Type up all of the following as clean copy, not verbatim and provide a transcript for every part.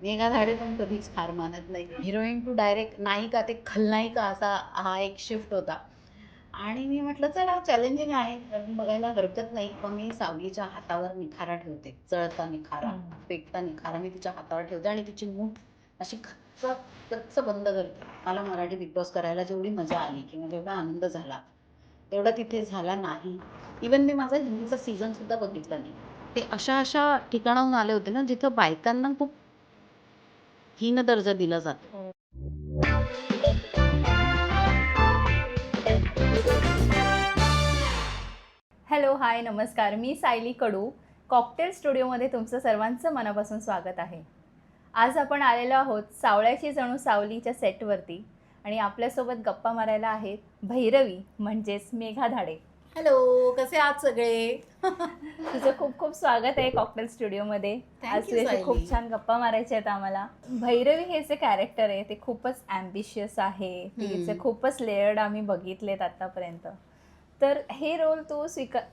मेघा धाडे पण कधीच हार मानत नाही. हिरोईन टू डायरेक्ट नायिका ते खलनायिका असा हा एक शिफ्ट होता. आणि मी म्हटलं चला चॅलेंजिंग आहे, बघायला हरकत नाही. पण मी सावलीच्या हातावर निखारा ठेवते, चळता निखारा, पेटता निखारा मी तिच्या हातावर ठेवते आणि तिची मूठ अशी कच्च बंद करते. मला मराठी बिग बॉस करायला जेवढी मजा आली किंवा जेवढा आनंद झाला तेवढा तिथे झाला नाही. इवन मी माझा हिंदीचा सीझन सुद्धा बघितला नाही. ते अशा अशा ठिकाणाहून आले होते ना जिथं बायकांना खूप हीन दर्जा दिला जातो. हॅलो हाय नमस्कार. मी सायली कडू कॉकटेल स्टुडिओमध्ये तुमचं सर्वांचं मनापासून स्वागत आहे. आज आपण आलेलो आहोत सावळ्याची जणू सावलीच्या सेटवरती आणि आपल्यासोबत गप्पा मारायला आहेत भैरवी म्हणजेच मेघा धाडे. हॅलो, कसे आहात सगळे? तुझं खूप खूप स्वागत आहे कॉकटेल स्टुडिओमध्ये. आज तुझ्याशी खूप छान गप्पा मारायच्या आहेत आम्हाला. भैरवी हे जे कॅरेक्टर आहे ते खूपच ॲम्बिशियस आहे. तिचे खूपच लेयर्ड आम्ही बघितलेत आतापर्यंत. तर हे रोल तू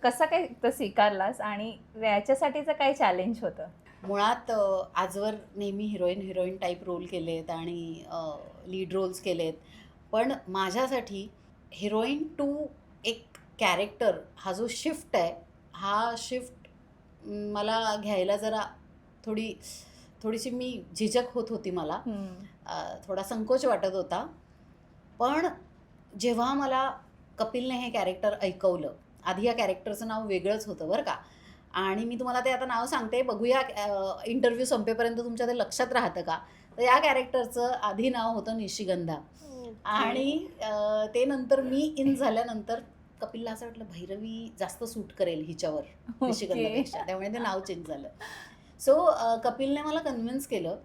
कसा काय स्वीकारलास आणि याच्यासाठीचं काय चॅलेंज होतं? मुळात आजवर नेहमी हिरोईन टाईप रोल केलेत आणि लीड रोल्स केलेत. पण माझ्यासाठी हिरोईन टू एक कॅरेक्टर हा जो शिफ्ट आहे, हा शिफ्ट मला घ्यायला जरा थोडीशी मी झिझक होत होती मला. थोडा संकोच वाटत होता. पण जेव्हा मला कपिलने हे कॅरेक्टर ऐकवलं, आधी या कॅरेक्टरचं नाव वेगळंच होतं बरं का, आणि मी तुम्हाला ते आता नाव सांगते, बघूया इंटरव्ह्यू संपेपर्यंत तुमच्या ते लक्षात राहतं का. तर या कॅरेक्टरचं आधी नाव होतं निशिगंधा. आणि ते नंतर मी इन झाल्यानंतर कपिलला असं वाटलं भैरवी जास्त सूट करेल हिच्यावर निशिगंधापेक्षा, त्यामुळे ते नाव चेंज झालं. सो कपिलने मला कन्व्हिन्स केलं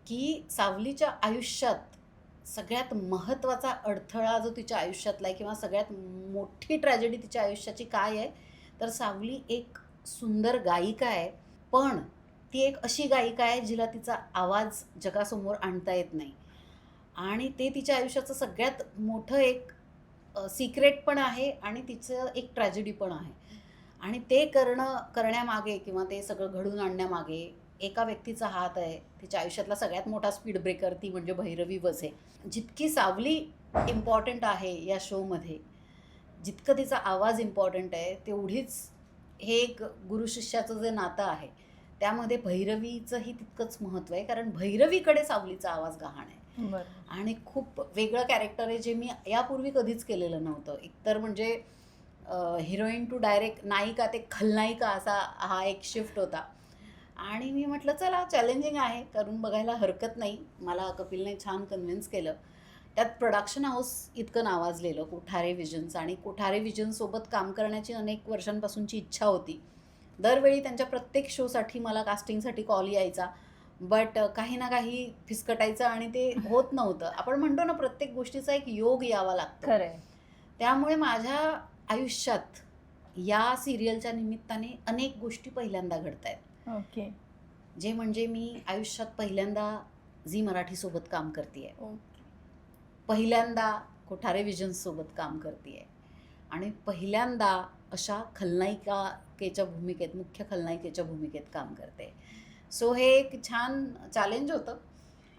की सावलीच्या आयुष्यात सगळ्यात महत्त्वाचा अडथळा जो तिच्या आयुष्यातला आहे किंवा सगळ्यात मोठी ट्रॅजेडी तिच्या आयुष्याची काय आहे, तर सावली एक सुंदर गायिका आहे, पण ती एक अशी गायिका आहे जिला तिचा आवाज जगासमोर आणता येत नाही. आणि ते तिच्या आयुष्याचं सगळ्यात मोठं एक सिक्रेट पण आहे आणि तिचं एक ट्रॅजेडी पण आहे. आणि ते करण्यामागे किंवा ते सगळं घडून आणण्यामागे एका व्यक्तीचा हात आहे. तिच्या आयुष्यातला सगळ्यात मोठा स्पीड ब्रेकर ती म्हणजे भैरवी वझे. जितकी सावली इम्पॉर्टंट आहे या शोमध्ये, जितकं तिचा आवाज इम्पॉर्टंट आहे, तेवढीच हे एक गुरु शिष्याचं जे नातं आहे त्यामध्ये भैरवीचंही तितकंच महत्त्व आहे. कारण भैरवीकडे सावलीचा आवाज गहाण आहे आणि खूप वेगळं कॅरेक्टर आहे जे मी यापूर्वी कधीच केलेलं नव्हतं. एकतर म्हणजे हिरोईन टू डायरेक्ट नायिका ते खलनायिका असा हा एक शिफ्ट होता. आणि मी म्हटलं चला चॅलेंजिंग आहे, करून बघायला हरकत नाही. मला कपिलने छान कन्व्हिन्स केलं. त्यात प्रोडक्शन हाऊस इतकं नावाजलेलं कोठारे विजन्स, आणि कोठारे विजनसोबत काम करण्याची अनेक वर्षांपासूनची इच्छा होती. दरवेळी त्यांच्या प्रत्येक शोसाठी मला कास्टिंगसाठी कॉल यायचा, बट काही ना काही फिसकटायचं आणि ते होत नव्हतं. आपण म्हणतो ना, प्रत्येक गोष्टीचा एक योग यावा लागतो. खरंय. त्यामुळे माझ्या आयुष्यात या सिरियलच्या निमित्ताने अनेक गोष्टी पहिल्यांदा घडत आहेत. ओके. जे म्हणजे मी आयुष्यात पहिल्यांदा झी मराठीसोबत काम करते आहे, पहिल्यांदा कोठारे विजन्ससोबत काम करते आहे आणि पहिल्यांदा अशा खलनायिकेच्या भूमिकेत, मुख्य खलनायिकेच्या भूमिकेत काम करते. सो हे एक छान चॅलेंज होतं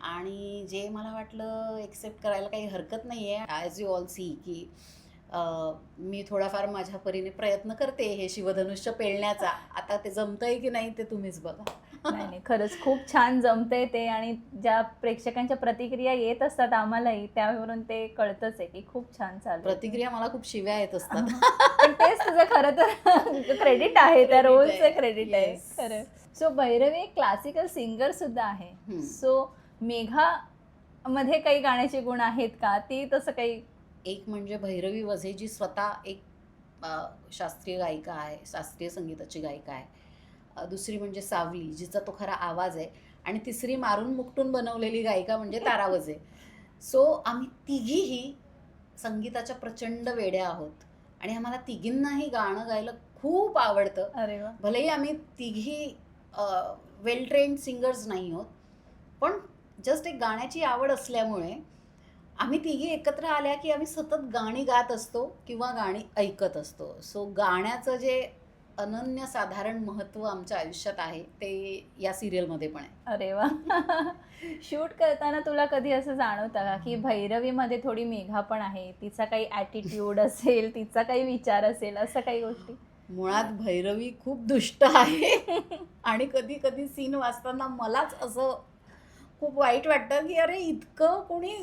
आणि जे मला वाटलं एक्सेप्ट करायला काही हरकत नाही आहे. ॲज यू ऑल सी की मी थोडाफार माझ्या परीने प्रयत्न करते हे शिवधनुष्य पेलण्याचा. आता ते जमतंय की नाही ते तुम्हीच बघा. नाही, खरंच खूप छान जमतंय ते. आणि ज्या प्रेक्षकांच्या प्रतिक्रिया येत असतात आम्हालाही, त्यावरून ते कळतंच आहे की खूप छान चालू. प्रतिक्रिया मला खूप शिव्या येत असतात. पण तेच तुझं खरं तर क्रेडिट आहे, त्या रोलचं क्रेडिट आहे. खरं. सो भैरवी एक क्लासिकल सिंगर सुद्धा आहे. सो मेघा मध्ये काही गाण्याचे गुण आहेत का? ती तसं काही? एक म्हणजे भैरवी वझे जी स्वतः एक शास्त्रीय गायिका आहे, शास्त्रीय संगीताची गायिका आहे. दुसरी म्हणजे सावली जिचा तो खरा आवाज आहे. आणि तिसरी मारून मुकटून बनवलेली गायिका म्हणजे तारा वझे. सो आम्ही तिघीही संगीताच्या प्रचंड वेड्या आहोत आणि आम्हाला तिघींनाही गाणं गायला खूप आवडतं. अरे वा. भलेही आम्ही तिघी वेल ट्रेन्ड सिंगर्स नाही आहोत, पण जस्ट एक गाण्याची आवड असल्यामुळे आम्ही तिघी एकत्र आल्या की आम्ही सतत गाणी गात असतो किंवा गाणी ऐकत असतो. सो गाण्याचं जे अनन्यसाधारण महत्त्व आमच्या आयुष्यात आहे ते या सिरियलमध्ये पण आहे. अरे वा. शूट करताना तुला कधी असं जाणवतं का की भैरवीमध्ये थोडी मेघा पण आहे, तिचा काही ॲटिट्यूड असेल, तिचा काही विचार असेल, असं काही गोष्टी? मुळात भैरवी खूप दुष्ट आहे आणि कधी कधी सीन वाचताना मलाच असं खूप वाईट वाटतं की अरे इतकं कोणी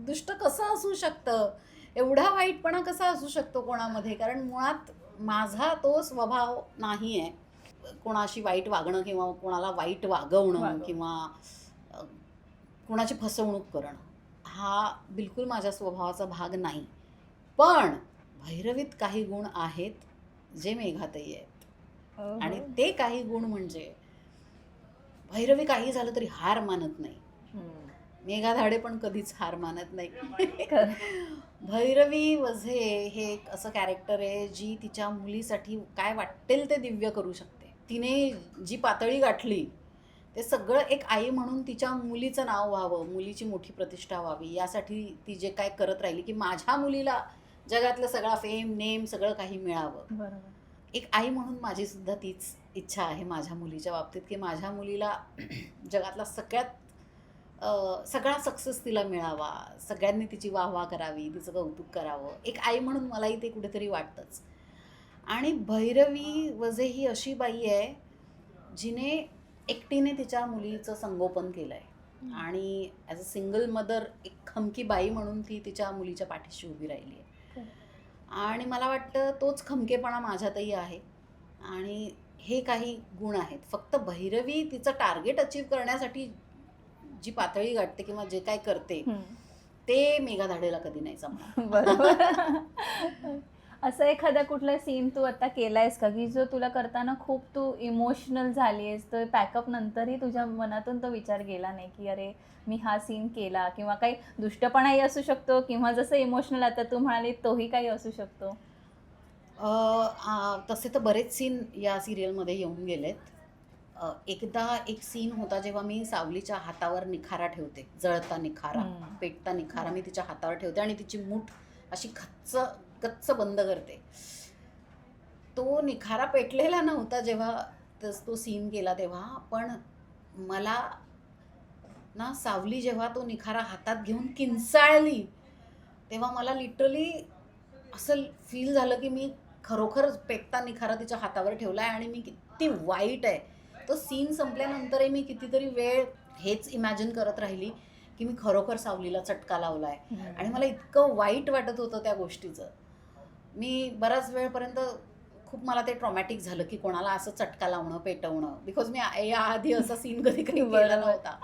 दुष्ट कसं असू शकतं, एवढा वाईटपणा कसा असू शकतो कोणामध्ये. कारण मुळात माझा तो स्वभाव नाही आहे कोणाशी वाईट वागणं किंवा कोणाला वाईट वागवणं किंवा अ, कोणाची फसवणूक करणं, हा बिलकुल माझ्या स्वभावाचा भाग नाही. पण भैरवीत काही गुण आहेत जे मेघातही आहेत. आणि ते काही गुण म्हणजे भैरवी काही झालं तरी हार मानत नाही. मेघा धाडे पण कधीच हार मानत नाही. भैरवी वझे हे एक असं कॅरेक्टर आहे जी तिच्या मुलीसाठी काय वाटेल ते दिव्य करू शकते. तिने जी पातळी गाठली ते सगळं एक आई म्हणून तिच्या मुलीचं नाव व्हावं, मुलीची मोठी प्रतिष्ठा व्हावी, यासाठी ती जे काय करत राहिली की माझ्या मुलीला जगातलं सगळा फेम नेम सगळं काही मिळावं. बरोबर. एक आई म्हणून माझी सुद्धा तीच इच्छा आहे माझ्या मुलीच्या बाबतीत की माझ्या मुलीला जगातला सगळा सक्सेस तिला मिळावा, सगळ्यांनी तिची वाहवा करावी, तिचं कौतुक करावं. एक आई म्हणून मलाही ते कुठेतरी वाटतंच. आणि भैरवी वझे ही अशी बाई आहे जिने एकटीने तिच्या मुलीचं संगोपन केलं आहे आणि ॲज अ सिंगल मदर एक खमकी बाई म्हणून ती तिच्या मुलीच्या पाठीशी उभी राहिली आहे. आणि मला वाटतं तोच खमकेपणा माझ्यातही आहे आणि हे काही गुण आहेत. फक्त भैरवी तिचं टार्गेट अचीव करण्यासाठी जी पातळी गाठते किंवा जे काय करते ते मेघा धाडेला कधी नाही जमणार. बरोबर. असं एखादा कुठला सीन तू आता केलायस का की जो तुला करताना खूप तू इमोशनल झाली आहेस, तर पॅकअप नंतरही तुझ्या मनातून तो विचार गेला नाही की अरे मी हा सीन केला, किंवा काही दुष्टपणाही असू शकतो किंवा जसं इमोशनल आता तू म्हणाली तोही काही असू शकतो? तसे तर बरेच सीन या सिरियलमध्ये येऊन गेलेत. एकदा एक सीन होता जेव्हा मी सावलीच्या हातावर निखारा ठेवते, जळता निखारा, पेटता निखारा मी तिच्या हातावर ठेवते आणि तिची मूठ अशी गच्च बंद करते. तो निखारा पेटलेला नव्हता जेव्हा तो सीन केला तेव्हा, पण मला ना सावली जेव्हा तो निखारा हातात घेऊन किंचाळली तेव्हा मला लिटरली असं फील झालं की मी खरोखरच पेटता निखारा तिच्या हातावर ठेवला आहे आणि मी किती वाईट आहे. तो सीन संपल्यानंतरही मी कितीतरी वेळ हेच इमॅजिन करत राहिली की मी खरोखर सावलीला चटका लावला आहे आणि मला इतकं वाईट वाटत होतं त्या गोष्टीचं. मी बराच वेळपर्यंत खूप मला ते ट्रॉमॅटिक झालं की कोणाला असं चटका लावणं, पेटवणं, बिकॉज मी याआधी असा सीन कधी केला नव्हता.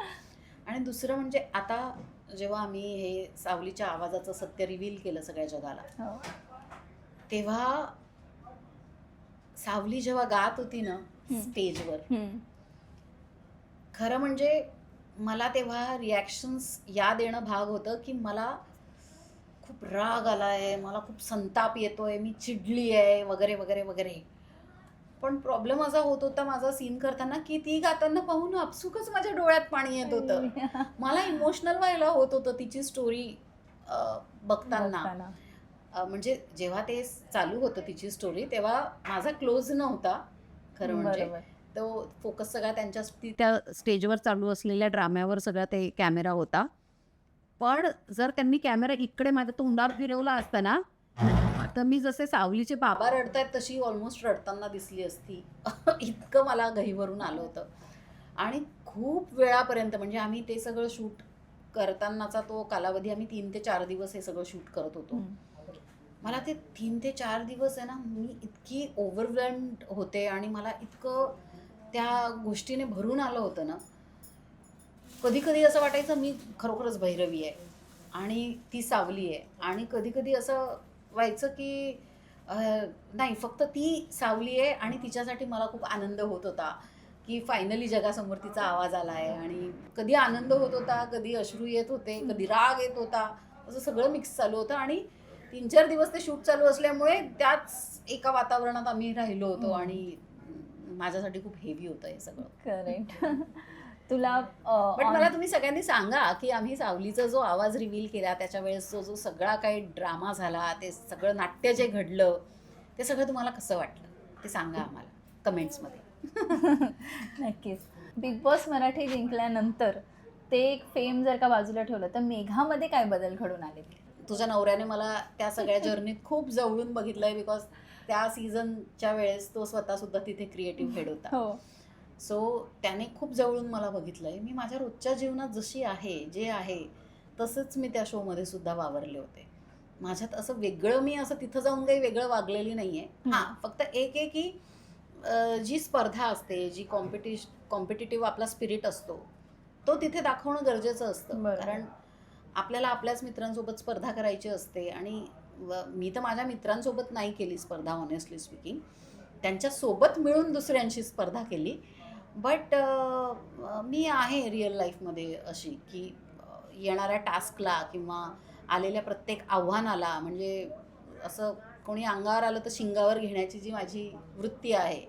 आणि दुसरं म्हणजे आता जेव्हा आम्ही हे सावलीच्या आवाजाचं सत्य रिव्हील केलं सगळ्या जगाला, तेव्हा सावली जेव्हा गात होती ना स्टेजवर, खरं म्हणजे मला तेव्हा रिॲक्शन्स या देणं भाग होतं की मला खूप राग आला आहे, मला खूप संताप येतोय, मी चिडली आहे वगैरे वगैरे वगैरे. पण प्रॉब्लेम असा होत होता माझा सीन करताना की ती गाताना पाहून आपसुकच माझ्या डोळ्यात पाणी येत होतं. मला इमोशनल व्हायला होत होतं तिची स्टोरी बघताना. म्हणजे जेव्हा ते चालू होतं तिची स्टोरी तेव्हा माझा क्लोज नव्हता खरं म्हणजे. तो फोकस सगळा त्या स्टेजवर चालू असलेल्या ड्राम्यावर सगळा ते कॅमेरा होता. पण जर त्यांनी कॅमेरा इकडे माझ्या तोंडावर फिरवला असता ना, तर मी जसे सावलीचे बाबा रडतायत तशी ऑलमोस्ट रडताना दिसली असती. इतकं मला गहिवरून आलं होतं. आणि खूप वेळापर्यंत म्हणजे आम्ही ते सगळं शूट करतानाचा तो कालावधी आम्ही 3 ते 4 दिवस हे सगळं शूट करत होतो. मला ते 3 ते 4 दिवस आहे ना, मी इतकी ओव्हरवेल्म्ड होते आणि मला इतकं त्या गोष्टीने भरून आलं होतं ना, कधी कधी असं वाटायचं मी खरोखरच भैरवी आहे आणि ती सावली आहे. आणि कधी कधी असं व्हायचं की नाही, फक्त ती सावली आहे आणि तिच्यासाठी मला खूप आनंद होत होता की फायनली जगासमोर तिचा आवाज आला आहे. आणि कधी आनंद होत होता, कधी अश्रू येत होते, कधी राग येत होता, असं सगळं मिक्स चालू होतं. आणि 3-4 दिवस ते शूट चालू असल्यामुळे त्याच एका वातावरणात आम्ही राहिलो होतो आणि माझ्यासाठी खूप हेवी होतं हे सगळं. करेक्ट. तुला बट मला तुम्ही सगळ्यांनी सांगा की आम्ही सावलीचा जो आवाज रिव्हील केला त्याच्या वेळेस जो सगळा काही ड्रामा झाला, ते सगळं नाट्य जे घडलं, ते सगळं तुम्हाला कसं वाटलं? ते सांगा आम्हाला कमेंट्समध्ये. नक्कीच. बिग बॉस मराठी जिंकल्यानंतर ते एक फेम जर का बाजूला ठेवलं तर मेघामध्ये काय बदल घडून आले? तुझ्या नवऱ्याने मला त्या सगळ्या जर्नीत खूप जवळून बघितलं आहे, बिकॉज त्या सीझनच्या वेळेस तो स्वतःसुद्धा तिथे क्रिएटिव्ह हेड होता. हो. सो त्याने खूप जवळून मला बघितलं आहे. मी माझ्या रोजच्या जीवनात जशी आहे, जे आहे तसंच मी त्या शोमध्ये सुद्धा वावरले होते. माझ्यात असं वेगळं, मी असं तिथं जाऊन काही वेगळं वागलेली नाही आहे. हां, फक्त एक आहे की जी स्पर्धा असते, जी कॉम्पिटिटिव्ह आपला स्पिरिट असतो, तो तिथे दाखवणं गरजेचं असतं. बरोबर. कारण आपल्याला आपल्याच मित्रांसोबत स्पर्धा करायची असते. आणि मी तर माझ्या मित्रांसोबत नाही केली स्पर्धा, ऑनेस्टली स्पीकिंग. त्यांच्यासोबत मिळून दुसऱ्यांशी स्पर्धा केली. बट मी आहे रिअल लाईफमध्ये अशी की येणाऱ्या टास्कला किंवा आलेल्या प्रत्येक आव्हानाला, म्हणजे असं कोणी अंगावर आलं तर शिंगावर घेण्याची जी माझी वृत्ती आहे,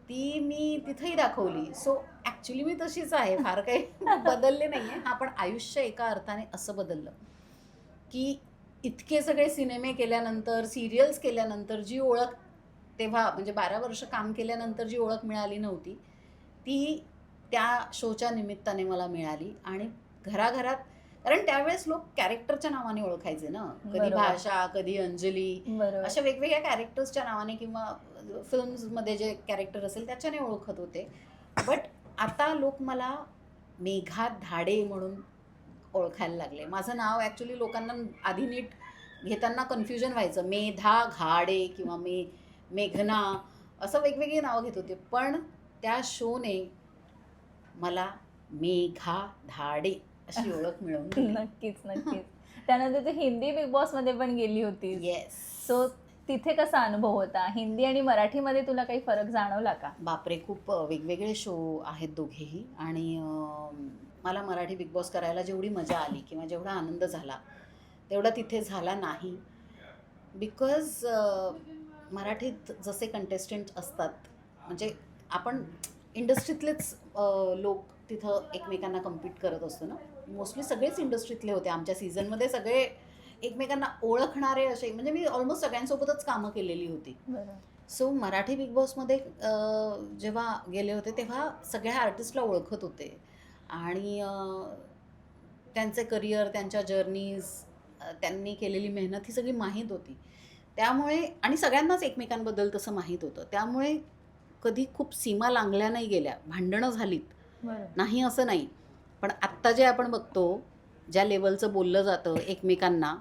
ती मी तिथंही दाखवली. सो ॲक्च्युली मी तशीच आहे, फार काही बदलले नाही आहे. हां, पण आयुष्य एका अर्थाने असं बदललं की इतके सगळे सिनेमे केल्यानंतर, सिरियल्स केल्यानंतर जी ओळख तेव्हा, म्हणजे 12 वर्ष काम केल्यानंतर जी ओळख मिळाली नव्हती, ती त्या शोच्या निमित्ताने मला मिळाली. आणि घराघरात, कारण त्यावेळेस लोक कॅरेक्टरच्या नावाने ओळखायचे ना, कधी बरोबर. भाषा, कधी अंजली, बरोबर. अशा वेगवेगळ्या कॅरेक्टर्सच्या नावाने किंवा फिल्म्समध्ये जे कॅरेक्टर असेल त्याच्याने ओळखत होते. बट आता लोक मला मेघा धाडे म्हणून ओळखायला लागले. माझं नाव ॲक्च्युली लोकांना आधी नीट घेताना कन्फ्युजन व्हायचं, मेधा घाडे किंवा मेघना, असं वेगवेगळी नावं घेत होते. पण त्या शोने मला मेघा धाडे अशी ओळख मिळवून दिली. नक्कीच नक्कीच. त्यानंतर तू हिंदी बिग बॉस मध्ये पण गेली होती. येस. सो तिथे कसा अनुभव होता? हिंदी आणि मराठीमध्ये तुला काही फरक जाणवला का? बापरे, खूप वेगवेगळे शो आहेत दोघेही. आणि मला मराठी बिग बॉस करायला जेवढी मजा आली किंवा जेवढा आनंद झाला तेवढा तिथे झाला नाही. बिकॉज मराठीत जसे कंटेस्टंट असतात, म्हणजे आपण इंडस्ट्रीतलेच लोक तिथं एकमेकांना कम्पीट करत असतो ना. मोस्टली सगळेच इंडस्ट्रीतले होते आमच्या सीझनमध्ये, सगळे एकमेकांना ओळखणारे असे, म्हणजे मी ऑलमोस्ट सगळ्यांसोबतच कामं केलेली होती. बरं. सो मराठी बिग बॉसमध्ये जेव्हा गेले होते तेव्हा सगळ्या आर्टिस्टला ओळखत होते. आणि त्यांचे करिअर, त्यांच्या जर्नीज, त्यांनी केलेली मेहनत ही सगळी माहीत होती. त्यामुळे, आणि सगळ्यांनाच एकमेकांबद्दल तसं माहीत होतं, त्यामुळे कधी खूप सीमा लांघल्या नाही गेल्या. भांडणं झालीत, बरं. नाही असं नाही. पण आत्ता जे आपण बघतो, ज्या लेवलचं बोललं जातं एकमेकांना,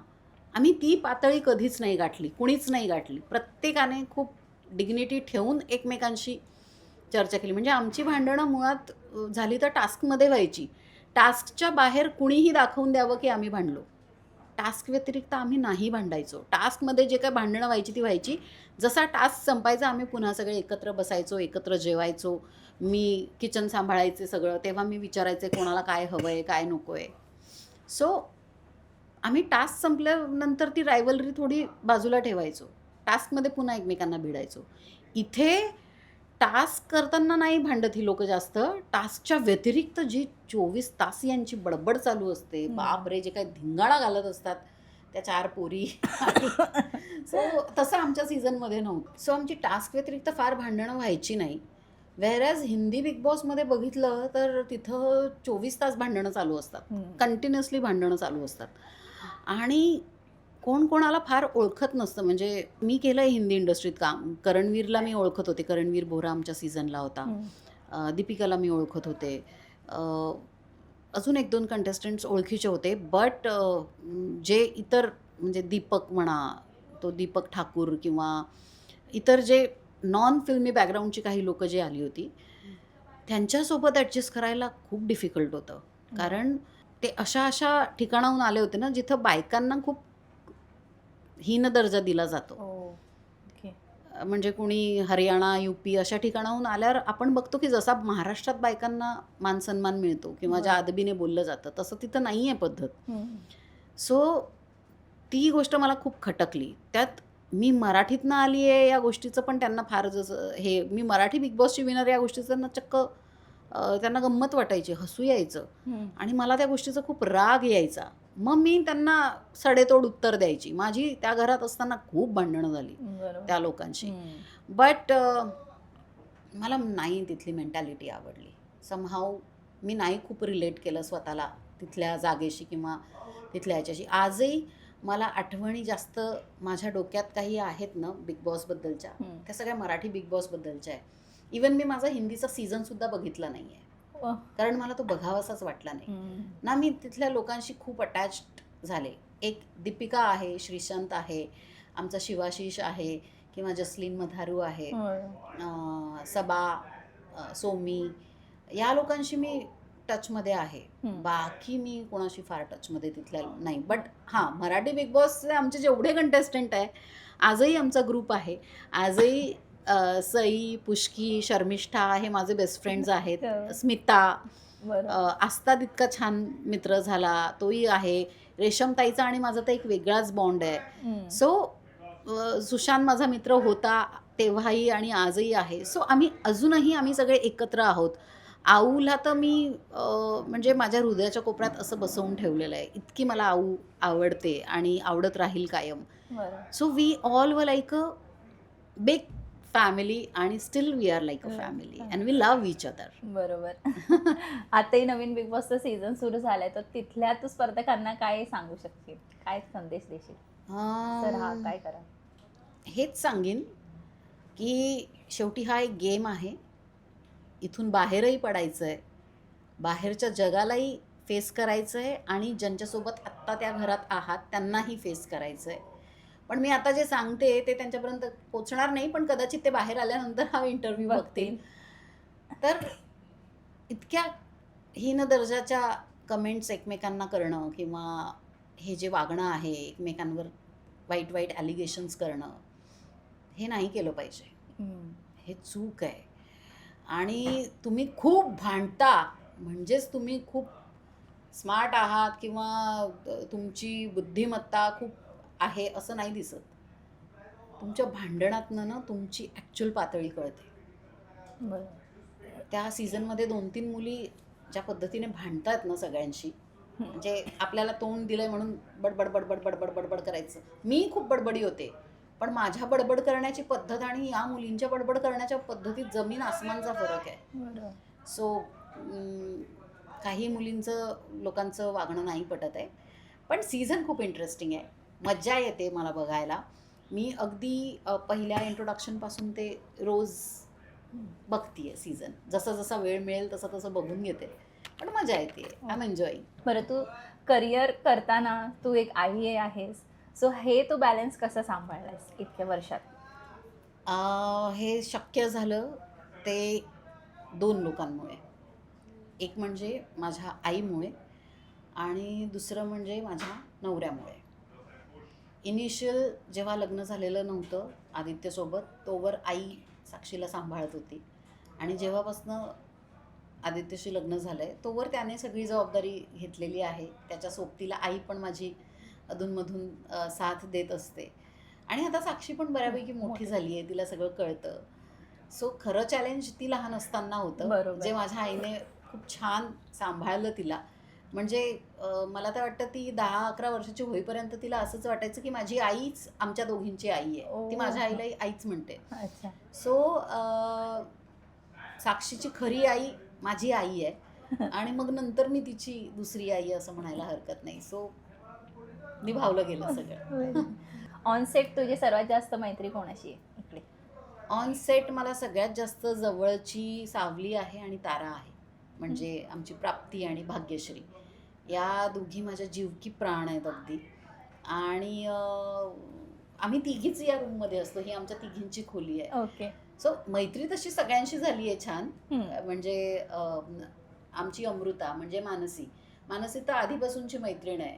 आम्ही ती पातळी कधीच नाही गाठली, कुणीच नाही गाठली. प्रत्येकाने खूप डिग्निटी ठेवून एकमेकांशी चर्चा केली. म्हणजे आमची भांडणं मुळात झाली तर टास्कमध्ये व्हायची. टास्कच्या बाहेर कुणीही दाखवून द्यावं की आम्ही भांडलो. टास्क व्यतिरिक्त आम्ही नाही भांडायचो. टास्कमध्ये जे काय भांडणं व्हायची ती व्हायची. जसा टास्क संपायचा आम्ही पुन्हा सगळे एकत्र बसायचो, एकत्र जेवायचो. मी किचन सांभाळायचे सगळं, तेव्हा मी विचारायचे कोणाला काय हवं आहे, काय नको आहे. सो आम्ही टास्क संपल्यानंतर ती रायव्हलरी थोडी बाजूला ठेवायचो, टास्कमध्ये पुन्हा एकमेकांना भिडायचो. इथे टास्क करताना नाही भांडत ही लोक जास्त, टास्कच्या व्यतिरिक्त जी 24 तास यांची बडबड चालू असते, बापरे, जे काही धिंगाणा घालत असतात त्या 4 पोरी. सो तसं आमच्या सीझनमध्ये नव्हतं. सो आमची टास्क व्यतिरिक्त फार भांडणं व्हायची नाही. व्हेअरॅज हिंदी बिग बॉसमध्ये बघितलं तर तिथं 24 तास भांडणं चालू असतात, कंटिन्युअसली भांडणं चालू असतात. आणि कोण कोणाला फार ओळखत नसतं. म्हणजे मी केलं आहे हिंदी इंडस्ट्रीत काम. करणवीरला मी ओळखत होते, करणवीर बोरा आमच्या सीझनला होता. दीपिकाला मी ओळखत होते. अजून 1-2 कंटेस्टंट्स ओळखीचे होते. बट जे इतर, म्हणजे दीपक म्हणा, तो दीपक ठाकूर, किंवा इतर जे नॉन फिल्मी बॅकग्राऊंडची काही लोकं जी आली होती, त्यांच्यासोबत ॲडजस्ट करायला खूप डिफिकल्ट होतं. कारण ते अशा ठिकाणाहून आले होते ना, जिथं बायकांना खूप हीन दर्जा दिला जातो. ओके. म्हणजे कुणी हरियाणा, यूपी अशा ठिकाणाहून आल्यावर आपण बघतो की जसा महाराष्ट्रात बायकांना मानसन्मान मिळतो किंवा ज्या अदबीने बोललं जातं, तसं तिथं नाही आहे पद्धत. सो ती गोष्ट मला खूप खटकली. त्यात मी मराठीतनं आली आहे या गोष्टीचं पण त्यांना फार, जसं हे मी मराठी बिग बॉसची विनर या गोष्टीचं त्यांना चक्क त्यांना गंमत वाटायची, हसू यायचं. आणि मला त्या गोष्टीचा खूप राग यायचा मग मी त्यांना सडेतोड उत्तर द्यायची. माझी त्या घरात असताना खूप भांडणं झाली बरोबर. त्या लोकांशी. बट मला नाही तिथली मेंटॅलिटी आवडली. समहाऊ मी नाही खूप रिलेट केलं स्वतःला तिथल्या जागेशी किंवा तिथल्या ह्याच्याशी. आजही मला आठवणी जास्त माझ्या डोक्यात काही आहेत ना बिग बॉसबद्दलच्या, त्या सगळ्या मराठी बिग बॉसबद्दलच्या आहे. इवन मी माझा हिंदीचा सीझनसुद्धा बघितला नाही आहे, कारण मला तो बघावासाच वाटला नाही ना. मी तिथल्या लोकांशी खूप अटॅच्ड झाले. एक दीपिका आहे, श्रीशांत आहे, आमचा शिवाशीष आहे किंवा जसलीन मधारू आहे, सबा, सोमी, या लोकांशी मी टचमध्ये आहे. बाकी मी कोणाशी फार टचमध्ये तिथल्या नाही. बट हां, मराठी बिग बॉसचे आमचे जेवढे कंटेस्टंट आहे, आजही आमचा ग्रुप आहे. आजही सई, पुष्की, शर्मिष्ठा हे माझे बेस्ट फ्रेंड्स आहेत. स्मिता, आस्था तितका छान मित्र झाला तोही आहे. रेशमताईचा आणि माझा तर एक वेगळाच बॉन्ड आहे. सो सुशांत माझा मित्र होता तेव्हाही आणि आजही आहे. सो आम्ही सगळे एकत्र आहोत. आऊला तर मी म्हणजे माझ्या हृदयाच्या कोपऱ्यात असं बसवून ठेवलेलं आहे. इतकी मला आऊ आवडते आणि आवडत राहील कायम. So we all were like a big family आणि still we are like a family and we love each other. बरोबर. आताही नवीन बिग बॉसचा सीझन सुरू झालाय, तर तिथल्या तू स्पर्धकांना काय सांगू शकशील, काय संदेश देशील? सर हा काय करा? हेच सांगेन की शेवटी हा एक गेम आहे. इथून बाहेरही पडायचं आहे, बाहेरच्या जगालाही फेस करायचं आहे आणि ज्यांच्यासोबत आत्ता त्या घरात आहात त्यांनाही फेस करायचं आहे. पण मी आता जे सांगते ते त्यांच्यापर्यंत पोचणार नाही, पण कदाचित ते बाहेर आल्यानंतर हा इंटरव्ह्यू बघतील. तर इतक्या हीन दर्जाच्या कमेंट्स एकमेकांना करणं किंवा हे जे वागणं आहे एकमेकांवर वाईट वाईट ॲलिगेशन्स करणं, हे नाही केलं पाहिजे. हे चूक आहे. आणि तुम्ही खूप भांडता म्हणजेच तुम्ही खूप स्मार्ट आहात किंवा तुमची बुद्धिमत्ता खूप आहे असं नाही दिसत. तुमच्या भांडणातनं ना तुमची ॲक्च्युअल पातळी कळते. त्या सीझनमध्ये 2-3 मुली ज्या पद्धतीने भांडतात ना सगळ्यांशी, म्हणजे आपल्याला तोंड दिलंय म्हणून बडबड बडबड बडबड बडबड करायचं. मी खूप बडबडी होते, पण माझ्या बडबड करण्याची पद्धत आणि या मुलींच्या बडबड करण्याच्या पद्धतीत जमीन आसमानचा फरक आहे. सो काही लोकांचं वागणं नाही पटत आहे. पण सीझन खूप इंटरेस्टिंग आहे, मज्जा येते मला बघायला. मी अगदी पहिल्या इंट्रोडक्शनपासून ते रोज बघतीये सीझन. जसा जसा वेळ मिळेल तसं तसं बघून घेते, पण मजा येते. I am enjoying. बरं, तू करिअर करताना तू एक आई आहेस, सो हे तू बॅलन्स कसं सांभाळलास इतक्या वर्षात? हे शक्य झालं ते 2 लोकांमुळे. एक म्हणजे माझ्या आईमुळे आणि दुसरं म्हणजे माझ्या नवऱ्यामुळे. इनिशियल जेव्हा लग्न झालेलं नव्हतं आदित्यसोबत, तोवर आई साक्षीला सांभाळत होती आणि जेव्हापासनं आदित्यशी लग्न झालं आहे तोवर त्याने सगळी जबाबदारी घेतलेली आहे. त्याच्या सोबतीला आई पण माझी अधूनमधून साथ देत असते. आणि आता साक्षी पण बऱ्यापैकी मोठी झाली आहे, तिला सगळं कळतं. सो खरं चॅलेंज ती लहान असताना होतं, जे माझ्या आईने खूप छान सांभाळलं तिला. म्हणजे मला तर वाटतं ती 10-11 वर्षाची होईपर्यंत तिला असंच वाटायचं की माझी आईच आमच्या दोघींची आई आहे. ती माझ्या आईलाही आईच म्हणते. सो साक्षीची खरी आई माझी आई आहे आणि मग नंतर मी तिची दुसरी आई असं म्हणायला हरकत नाही. सो निभावलं गेलं सगळं. ऑन सेट तुझी सर्वात जास्त मैत्री कोणाशी आहे इकडे? ऑन सेट मला सगळ्यात जास्त जवळची सावली आहे आणि तारा आहे. म्हणजे आमची प्राप्ती आणि भाग्यश्री, या दोघी माझ्या जीवकी प्राण आहेत अगदी. आणि आम्ही तिघीच या रूममध्ये असतो. ही आमच्या तिघींची खोली आहे. ओके. सो मैत्री तशी सगळ्यांशी झाली आहे छान. म्हणजे आमची अमृता म्हणजे मानसी तर आधीपासूनची मैत्रीण आहे.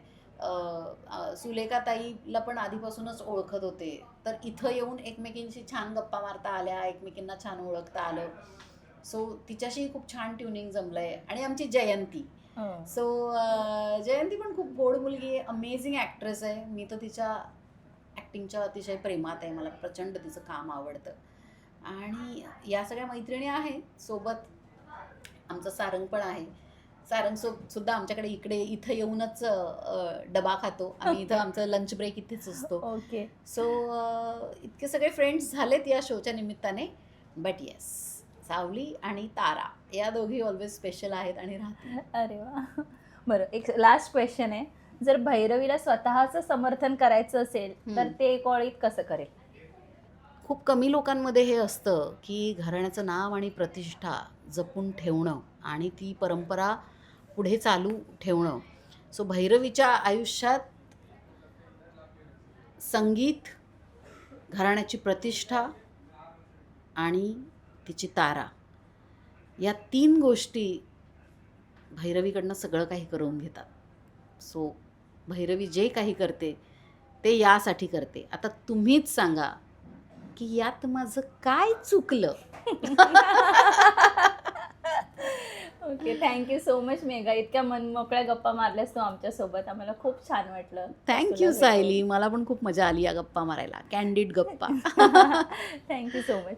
सुलेखा ताईला पण आधीपासूनच ओळखत होते, तर इथं येऊन एकमेकींशी छान गप्पा मारता आल्या, एकमेकींना छान ओळखता आलं. सो तिच्याशी खूप छान ट्युनिंग जमलंय. आणि आमची जयंती, सो जयंती पण खूप गोड मुलगी आहे, अमेझिंग ॲक्ट्रेस आहे. मी तर तिच्या ॲक्टिंगच्या अतिशय प्रेमात आहे. मला प्रचंड तिचं काम आवडतं. आणि या सगळ्या मैत्रिणी आहेत. सोबत आमचं सारंग पण आहे. सारंग सुद्धा आमच्याकडे इथं येऊनच डबा खातो आम्ही. इथं आमचं लंच ब्रेक इथेच असतो. ओके. सो इतके सगळे फ्रेंड्स झालेत या शोच्या निमित्ताने. बट येस, सावली आणि तारा या दोघी ऑलवेज स्पेशल आहेत आणि राहतील. अरे वा. बरं, एक लास्ट क्वेश्चन आहे. जर भैरवीला स्वतःचं समर्थन करायचं असेल तर ते एक ओळीत कसं करेल? खूप कमी लोकांमध्ये हे असतं की घराण्याचं नाव आणि प्रतिष्ठा जपून ठेवणं आणि ती परंपरा पुढे चालू ठेवणं. सो भैरवीच्या आयुष्यात संगीत, घराण्याची प्रतिष्ठा आणि तिची तारा या 3 गोष्टी भैरवीकडनं सगळं काही करून घेतात. सो भैरवी जे काही करते ते यासाठी करते. आता तुम्हीच सांगा की यात माझं काय चुकलं? Okay, thank you so much Megha. इतक्या मनमोकळ्या गप्पा मारल्यास तू आमच्यासोबत. आम्हाला खूप छान वाटलं. थँक्यू सायली. मला पण खूप मजा आली या गप्पा मारायला. कॅन्डिड गप्पा. Thank you so much.